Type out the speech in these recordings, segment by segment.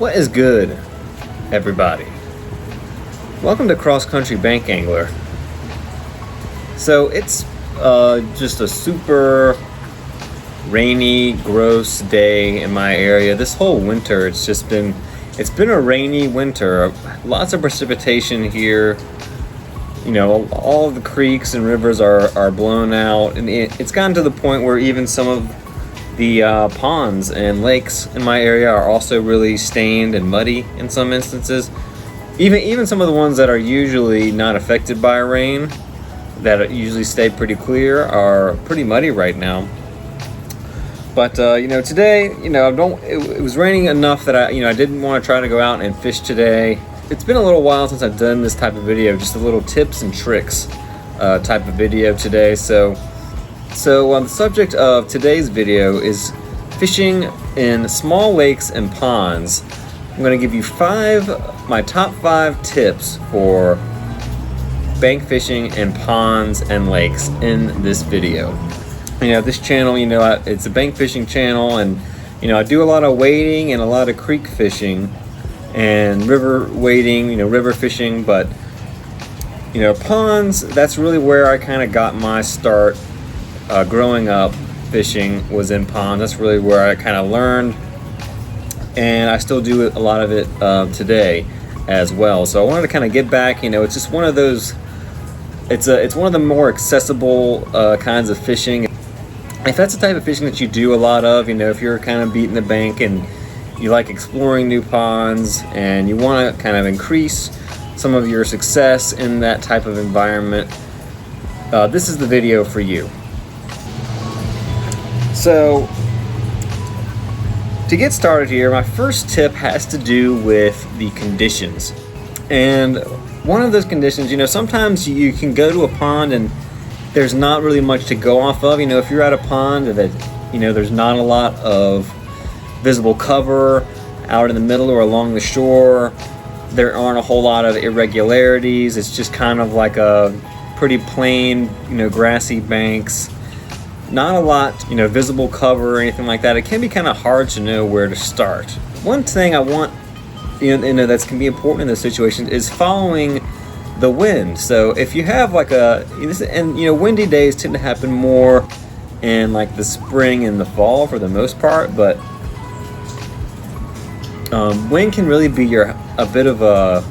What is good, everybody? Welcome to Cross Country Bank Angler. So it's just a super rainy, gross day in my area. This whole winter, it's been a rainy winter. Lots of precipitation here. You know, all of the creeks and rivers are blown out, and it's gotten to the point where even some of the ponds and lakes in my area are also really stained and muddy in some instances. Even some of the ones that are usually not affected by rain, that usually stay pretty clear, are pretty muddy right now. But today, it was raining enough that I didn't want to try to go out and fish today. It's been a little while since I've done this type of video, just a little tips and tricks type of video today. So the subject of today's video is fishing in small lakes and ponds. I'm going to give you my top 5 tips for bank fishing in ponds and lakes in this video. This channel, it's a bank fishing channel, and I do a lot of wading and a lot of creek fishing and river wading, river fishing, but ponds, that's really where I kind of got my start. Growing up fishing was in ponds. That's really where I kind of learned, and I still do a lot of it today as well. So I wanted to kind of get back. It's just one of those. It's one of the more accessible kinds of fishing. If that's the type of fishing that you do a lot of, if you're kind of beating the bank and you like exploring new ponds and you want to kind of increase some of your success in that type of environment, this is the video for you. So, to get started here, my first tip has to do with the conditions. And one of those conditions, sometimes you can go to a pond and there's not really much to go off of. If you're at a pond that, there's not a lot of visible cover out in the middle or along the shore, there aren't a whole lot of irregularities. It's just kind of like a pretty plain, grassy banks. Not a lot, visible cover or anything like that. It can be kind of hard to know where to start. One thing I want, that's can be important in this situation is following the wind. So if you have windy days tend to happen more in like the spring and the fall for the most part, but wind can really be a bit of a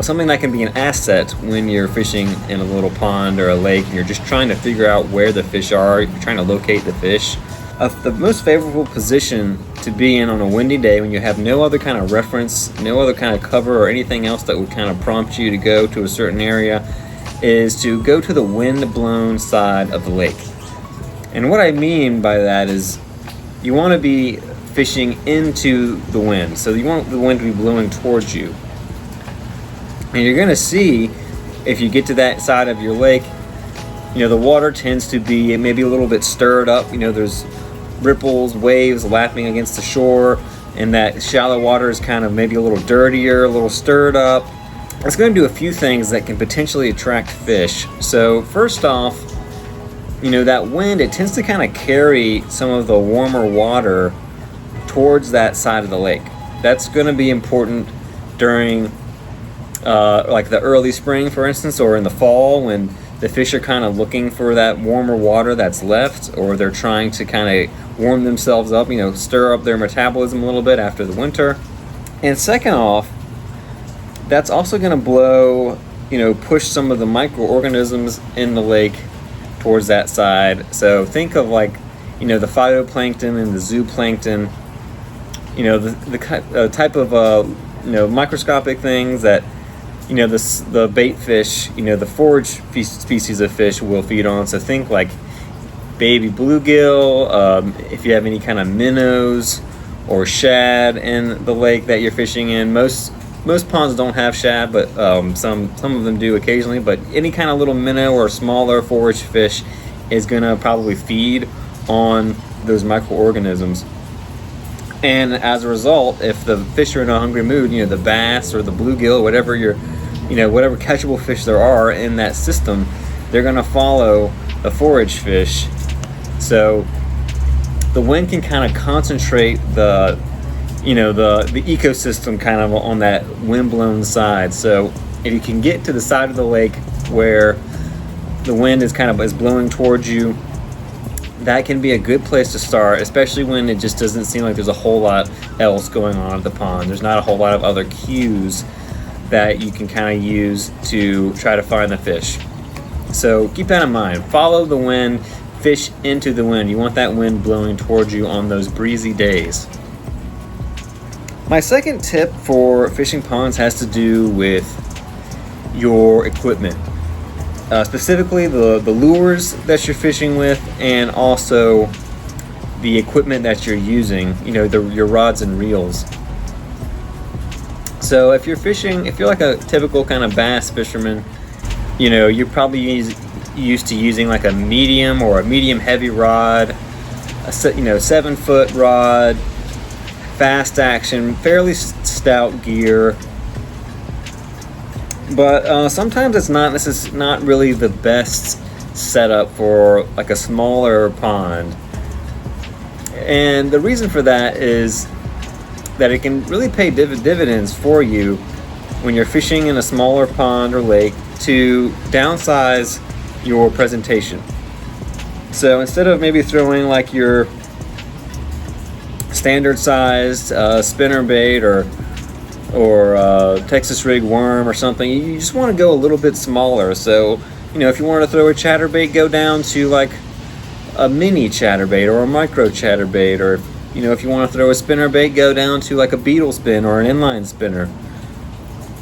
something that can be an asset when you're fishing in a little pond or a lake and you're just trying to figure out where the fish are, you're trying to locate the fish. The most favorable position to be in on a windy day when you have no other kind of reference, no other kind of cover or anything else that would kind of prompt you to go to a certain area is to go to the wind-blown side of the lake. And what I mean by that is you want to be fishing into the wind. So you want the wind to be blowing towards you. And you're going to see, if you get to that side of your lake, the water tends to be maybe a little bit stirred up. There's ripples, waves lapping against the shore, and that shallow water is kind of maybe a little dirtier, a little stirred up. It's going to do a few things that can potentially attract fish. So first off, that wind, it tends to kind of carry some of the warmer water towards that side of the lake. That's going to be important during like the early spring, for instance, or in the fall when the fish are kind of looking for that warmer water that's left, or they're trying to kind of warm themselves up, stir up their metabolism a little bit after the winter. And second off, that's also going to blow, push some of the microorganisms in the lake towards that side. So think of the phytoplankton and the zooplankton, the type of microscopic things that the bait fish, the forage species of fish will feed on. So think like baby bluegill, if you have any kind of minnows or shad in the lake that you're fishing in. Most ponds don't have shad, but some of them do occasionally. But any kind of little minnow or smaller forage fish is gonna probably feed on those microorganisms. And as a result, if the fish are in a hungry mood, the bass or the bluegill, whatever whatever catchable fish there are in that system, they're going to follow the forage fish. So the wind can kind of concentrate the the ecosystem kind of on that windblown side. So if you can get to the side of the lake where the wind is blowing towards you, that can be a good place to start, especially when it just doesn't seem like there's a whole lot else going on at the pond. There's not a whole lot of other cues that you can kind of use to try to find the fish. So keep that in mind. Follow the wind, fish into the wind. You want that wind blowing towards you on those breezy days. My second tip for fishing ponds has to do with your equipment. Specifically the lures that you're fishing with, and also the equipment that you're using, your rods and reels. So if you're like a typical kind of bass fisherman, you're probably used to using like a medium or a medium heavy rod, 7-foot rod, fast action, fairly stout gear. But sometimes it's not really the best setup for like a smaller pond. And the reason for that is that it can really pay dividends for you when you're fishing in a smaller pond or lake to downsize your presentation. So instead of maybe throwing like your standard sized spinner bait or Texas rig worm or something, you just want to go a little bit smaller. So if you want to throw a chatterbait, go down to like a mini chatterbait or a micro chatterbait, or if you want to throw a spinner bait, go down to like a beetle spin or an inline spinner.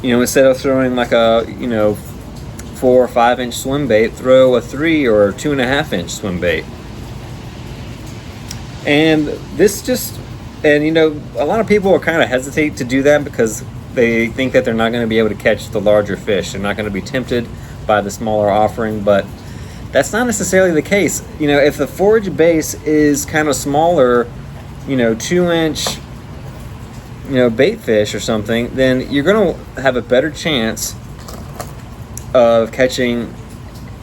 Instead of throwing like a 4 or 5 inch swim bait, throw a 3 or 2.5 inch swim bait. And a lot of people will kind of hesitate to do that because they think that they're not going to be able to catch the larger fish. They're not going to be tempted by the smaller offering, but that's not necessarily the case. If the forage base is kind of smaller, 2 inch, bait fish or something, then you're going to have a better chance of catching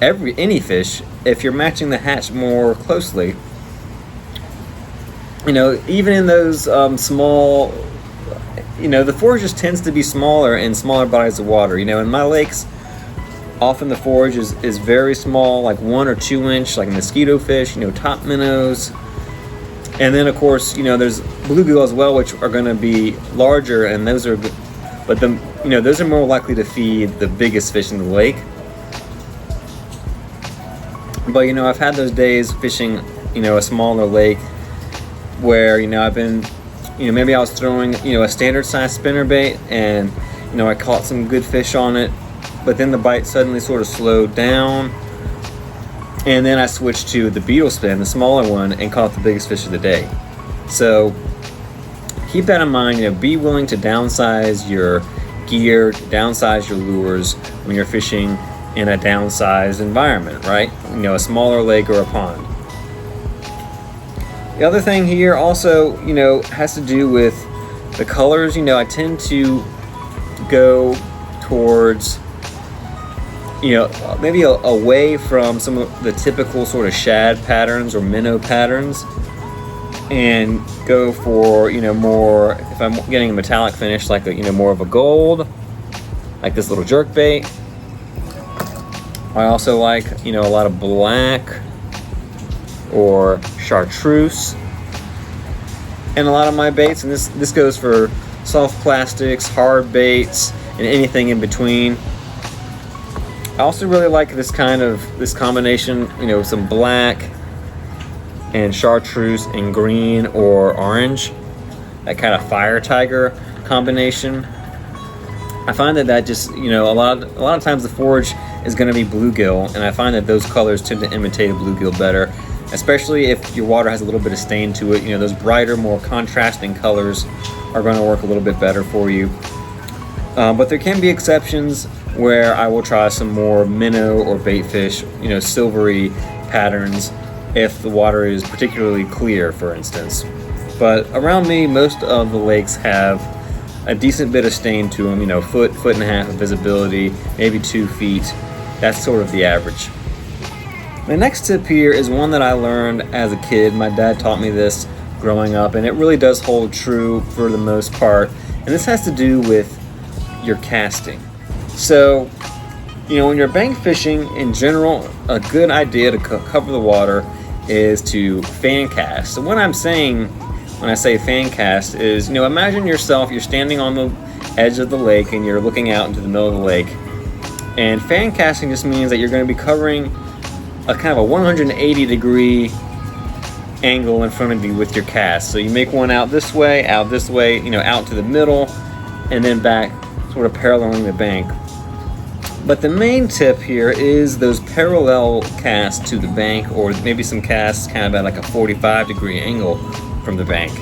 any fish if you're matching the hatch more closely. Even in those small, the forage just tends to be smaller in smaller bodies of water. In my lakes, often the forage is very small, like 1 or 2 inch, like mosquito fish, top minnows. And then of course, there's bluegill as well, which are going to be larger, and those are more likely to feed the biggest fish in the lake. But I've had those days fishing, a smaller lake where I've been, maybe I was throwing a standard size spinner bait, and I caught some good fish on it, but then the bite suddenly sort of slowed down, and then I switched to the beetle spin, the smaller one, and caught the biggest fish of the day. So keep that in mind. Be willing to downsize your gear, downsize your lures when you're fishing in a downsized environment, right? A smaller lake or a pond. The other thing here also, has to do with the colors. I tend to go towards, maybe away from some of the typical sort of shad patterns or minnow patterns, and go for, more, if I'm getting a metallic finish, like more of a gold, like this little jerk bait. I also like, a lot of black or chartreuse and a lot of my baits, and this goes for soft plastics, hard baits, and anything in between. I also really like this combination, some black and chartreuse and green or orange, that kind of fire tiger combination. I find that just, a lot of times the forage is going to be bluegill, and I find that those colors tend to imitate a bluegill better, especially if your water has a little bit of stain to it. Those brighter, more contrasting colors are going to work a little bit better for you. But there can be exceptions where I will try some more minnow or bait fish, silvery patterns if the water is particularly clear, for instance. But around me, most of the lakes have a decent bit of stain to them, foot and a half of visibility, maybe 2 feet. That's sort of the average. The next tip here is one that I learned as a kid. My dad taught me this growing up, and it really does hold true for the most part. And this has to do with your casting. So, when you're bank fishing in general, a good idea to cover the water is to fan cast. So what I'm saying when I say fan cast is, imagine yourself, you're standing on the edge of the lake and you're looking out into the middle of the lake. And fan casting just means that you're going to be covering a kind of a 180 degree angle in front of you with your cast. So you make one out this way, out to the middle, and then back, sort of paralleling the bank. But the main tip here is those parallel casts to the bank, or maybe some casts kind of at like a 45 degree angle from the bank.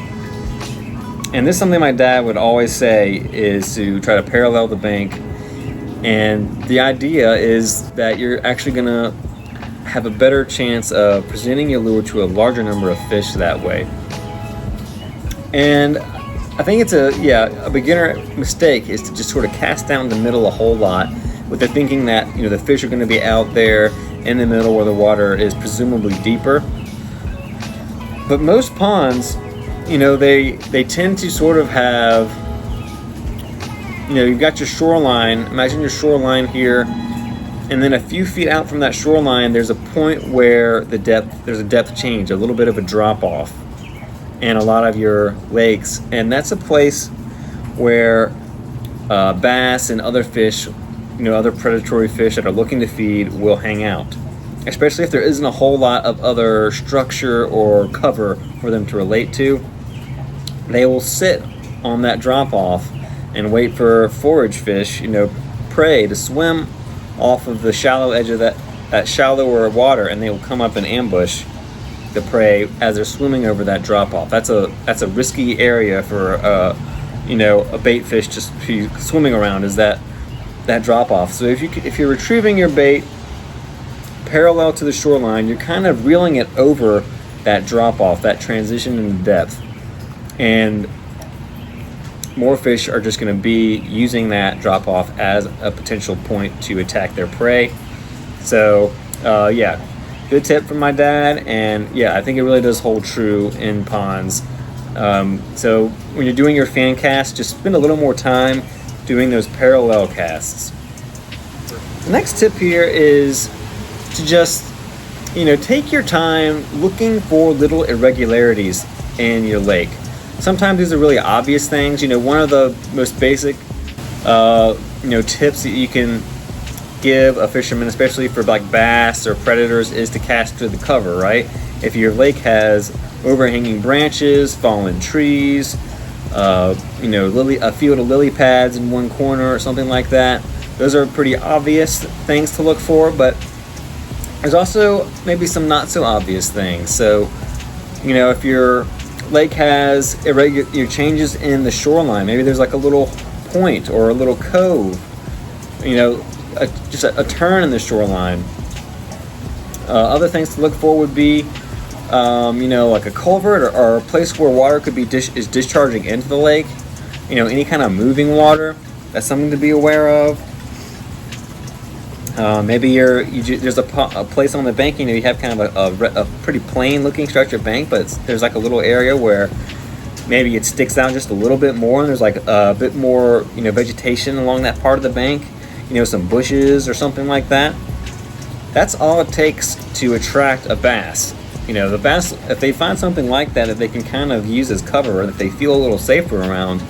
And this is something my dad would always say, is to try to parallel the bank. And the idea is that you're actually going to have a better chance of presenting your lure to a larger number of fish that way. And I think it's a beginner mistake is to just sort of cast down the middle a whole lot with the thinking that the fish are going to be out there in the middle where the water is presumably deeper. But most ponds, they tend to sort of have, you've got your shoreline. Imagine your shoreline here, and then a few feet out from that shoreline, there's a point where there's a depth change, a little bit of a drop off in a lot of your lakes, and that's a place where bass and other fish, other predatory fish that are looking to feed will hang out, especially if there isn't a whole lot of other structure or cover for them to relate to. They will sit on that drop off and wait for forage fish, prey, to swim off of the shallow edge of that shallower water, and they will come up and ambush the prey as they're swimming over that drop off. That's a risky area for a bait fish just swimming around, is that drop off. So if you're retrieving your bait parallel to the shoreline, you're kind of reeling it over that drop off, that transition in depth, and more fish are just going to be using that drop off as a potential point to attack their prey. So good tip from my dad, and I think it really does hold true in ponds. So when you're doing your fan cast, just spend a little more time doing those parallel casts. The next tip here is to just take your time looking for little irregularities in your lake. Sometimes these are really obvious things. One of the most basic tips that you can give a fisherman, especially for like bass or predators, is to cast to the cover, right? If your lake has overhanging branches, fallen trees, a field of lily pads in one corner or something like that, those are pretty obvious things to look for. But there's also maybe some not so obvious things. So if your lake has irregular changes in the shoreline, maybe there's like a little point or a little cove, just a turn in the shoreline. Other things to look for would be like a culvert or a place where water could be is discharging into the lake. Any kind of moving water, that's something to be aware of. Maybe there's a place on the bank, you have kind of a pretty plain looking stretch of bank, but there's like a little area where maybe it sticks out just a little bit more, and there's like a bit more vegetation along that part of the bank, some bushes or something like that. That's all it takes to attract a bass. The bass, if they find something like that they can kind of use as cover, or that they feel a little safer around,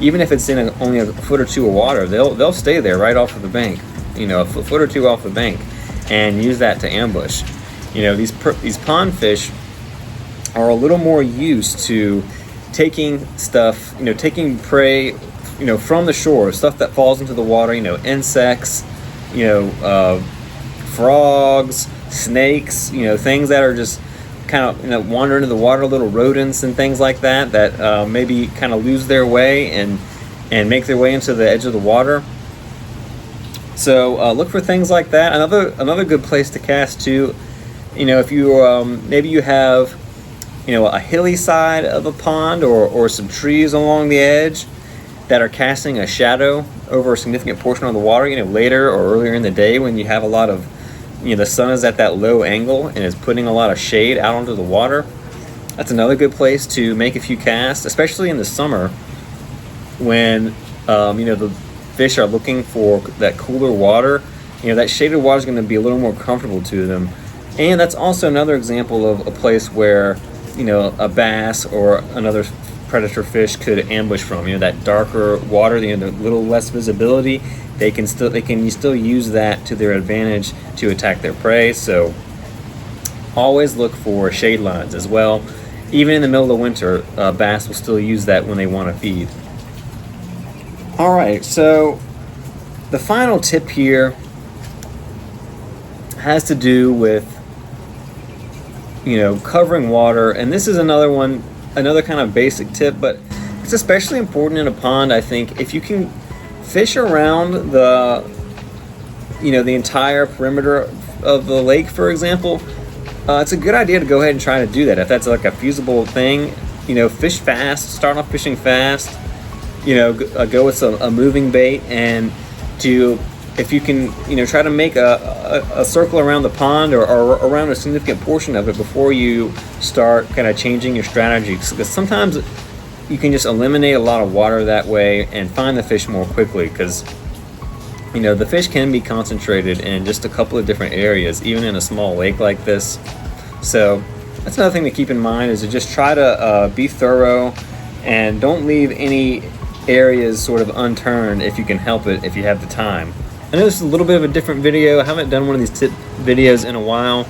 even if it's in only a foot or two of water, they'll stay there right off of the bank, a foot or two off the bank, and use that to ambush. These pond fish are a little more used to taking stuff, taking prey, from the shore, stuff that falls into the water, insects, frogs, snakes, things that are just kind of wander into the water, little rodents and things like that maybe kind of lose their way and make their way into the edge of the water. So look for things like that. Another good place to cast too, if you maybe you have a hilly side of a pond or some trees along the edge that are casting a shadow over a significant portion of the water, later or earlier in the day when you have a lot of, the sun is at that low angle and is putting a lot of shade out onto the water. That's another good place to make a few casts, especially in the summer when the fish are looking for that cooler water. That shaded water is going to be a little more comfortable to them. And that's also another example of a place where a bass or another predator fish could ambush from. That darker water, the little less visibility, they can still use that to their advantage to attack their prey. So always look for shade lines as well. Even in the middle of winter, bass will still use that when they want to feed. All right, so the final tip here has to do with covering water, and this is another kind of basic tip, but it's especially important in a pond. I think if you can fish around the entire perimeter of the lake, for example, it's a good idea to go ahead and try to do that if that's like a feasible thing. Fish fast, start off fishing fast, go with a moving bait, and if you can try to make a circle around the pond or around a significant portion of it before you start kind of changing your strategy, because sometimes you can just eliminate a lot of water that way and find the fish more quickly, because the fish can be concentrated in just a couple of different areas, even in a small lake like this. So that's another thing to keep in mind, is to just try to be thorough and don't leave any areas sort of unturned if you can help it, if you have the time. I know this is a little bit of a different video. I haven't done one of these tip videos in a while,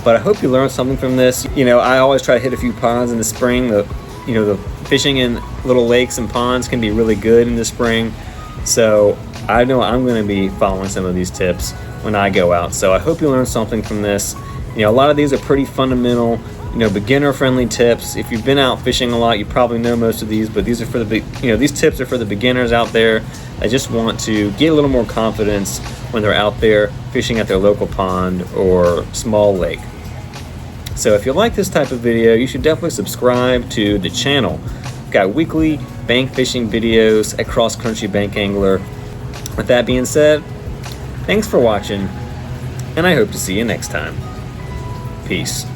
but I hope you learned something from this. I always try to hit a few ponds in the spring. The fishing in little lakes and ponds can be really good in the spring. So I know I'm going to be following some of these tips when I go out. So I hope you learned something from this. A lot of these are pretty fundamental, beginner-friendly tips. If you've been out fishing a lot, you probably know most of these, but these are for these tips are for the beginners out there. I just want to get a little more confidence when they're out there fishing at their local pond or small lake. So if you like this type of video, you should definitely subscribe to the channel. We've got weekly bank fishing videos at Cross Country Bank Angler. With that being said, thanks for watching, and I hope to see you next time. Peace.